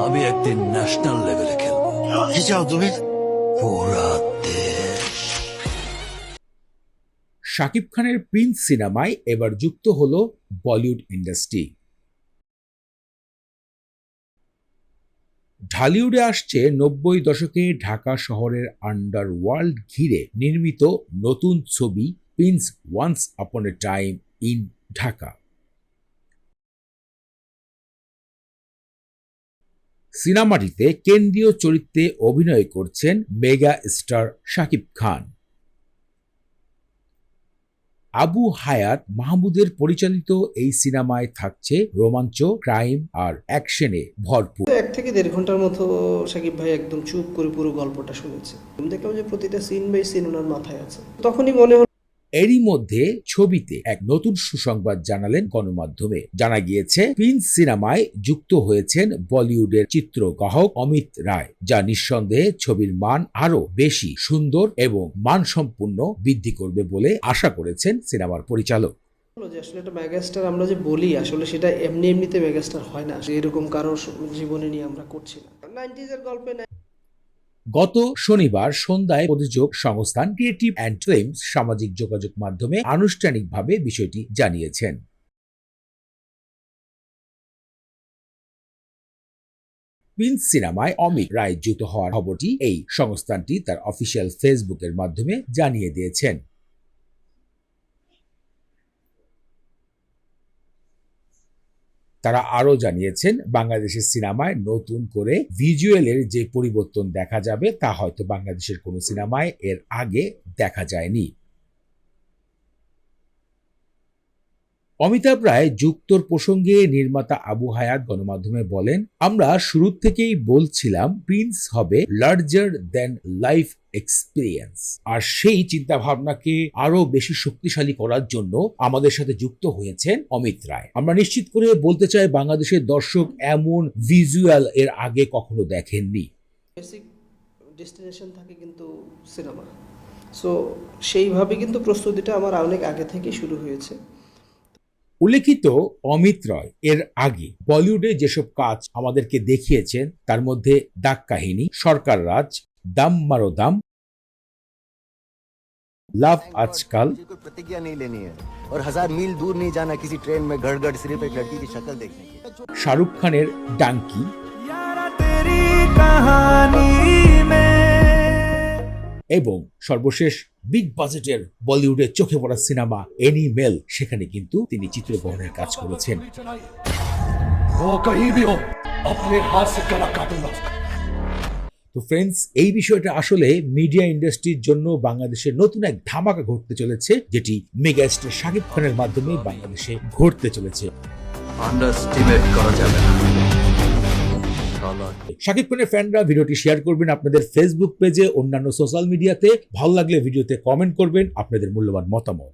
আমি একদিন ন্যাশনাল লেভেলে খেলবো। কি চাও তুমি? পুরা দেশ। শাকিব খানের প্রিন্স সিনেমায় এবার যুক্ত হলো বলিউড ইন্ডাস্ট্রি। ঢালিউডে আসছে ৯০ দশকে ঢাকা শহরের আন্ডারওয়ার্ল্ড ঘিরে নির্মিত নতুন ছবি Prince once upon a time in Dhaka. সিনেমাটিতে কেন্দ্রীয় চরিত্রে অভিনয় করছেন মেগা স্টার শাকিব খান। আবু হায়াত মাহমুদের পরিচালিত এই সিনেমায় থাকছে রোমাঞ্চ, ক্রাইম আর অ্যাকশনে ভরপুর। 1 থেকে 1.5 ঘন্টার মতো সাকিব ভাই একদম চুপ করে পুরো গল্পটা শুনেছে। আমি দেখলাম যে প্রতিটা সিন বাই সিন ওনার মাথায় আছে। তখনই মনে হলো এরই মধ্যে ছবিতে এক নতুন সুসংবাদ জানালেন গণমাধ্যমে। জানা গিয়েছে প্রিন্স সিনেমায় যুক্ত হয়েছেন বলিউডের চিত্রগ্রাহক অমিত রায়, যা নিঃসন্দেহে ছবির মান আরো বেশি সুন্দর এবং মানসম্পন্ন বৃদ্ধি করবে বলে আশা করেছেন সিনেমার পরিচালক। যে আসলে একটা মেগাস্টার আমরা যে বলি আসলে সেটা এমনিতে মেগাস্টার হয় না, এরকম কারো জীবনে নিয়ে আমরা করছি না। 90s এর গল্পে গত শনিবার সন্ধ্যায় প্রযোজক সংস্থান ক্রিয়েটিভ অ্যান্ড ফিল্মস সামাজিক যোগাযোগ মাধ্যমে আনুষ্ঠানিকভাবে বিষয়টি জানিয়েছেন। প্রিন্স সিনেমায় অমিত রায় যুক্ত হওয়ার খবরটি এই সংস্থানটি তার অফিসিয়াল ফেসবুকের মাধ্যমে জানিয়ে দিয়েছেন। তারা আরও জানিয়েছেন, বাংলাদেশের সিনেমায় নতুন করে ভিজুয়ালের যে পরিবর্তন দেখা যাবে তা হয়তো বাংলাদেশের কোনো সিনেমায় এর আগে দেখা যায়নি। অমিতাভ রায় যুক্তর প্রসঙ্গে নির্মাতা আবু হায়াত গণমাধ্যমে বলেন, আমরা শুরু থেকেই বলছিলাম প্রিন্স হবে লার্জার দ্যান লাইফ এক্সপিরিয়েন্স, আর সেই চিন্তা ভাবনাকে আরো বেশি শক্তিশালী করার জন্য আমাদের সাথে যুক্ত হয়েছেন অমিত রায়। আমরা নিশ্চিত করে বলতে চাই বাংলাদেশের দর্শক এমন ভিজুয়াল এর আগে কখনো দেখেননি। বেসিক ডেস্টিনেশন থাকে কিন্তু সিনেমা, সো সেইভাবে কিন্তু প্রস্তুতিটা আমার অনেক আগে থেকেই শুরু হয়েছে। উল্লেখিত অমিত রয় এর আগে বলিউডে যেসব কাজ আমাদেরকে দেখিয়েছেন তার মধ্যে দাগ কাহিনী, সরকার রাজ, দাম মারো দাম, লাভ আজকাল, प्रतिज्ञा नहीं लेनी है और 1000 मील दूर नहीं जाना किसी ट्रेन में गड़गड़ सिर्फ एक लड़की की शक्ल देखने की। শাহরুখ খানের ডাঙ্কি এবং সর্বশেষ বিগ বাজেটের বলিউডের চোখে পড়া সিনেমা এনিমেল, সেখানে কিন্তু তিনি চিত্রগ্রহণের কাজ করেছেন। তো ফ্রেন্ডস, এই বিষয়টা আসলে মিডিয়া ইন্ডাস্ট্রির জন্য বাংলাদেশের নতুন এক ধামাকা ঘটতে চলেছে, যেটি মেগাস্টার শাকিব খানের মাধ্যমে বাংলাদেশে ঘটতে চলেছে। আন্ডারস্টিমেট করা যাবে না। শাকিব খানের ফ্যানরা ভিডিওটি শেয়ার করবেন আপনাদের ফেসবুক পেজে, অন্যান্য সোশ্যাল মিডিয়াতে। ভালো লাগলে ভিডিওতে কমেন্ট করবেন আপনাদের মূল্যবান মতামত।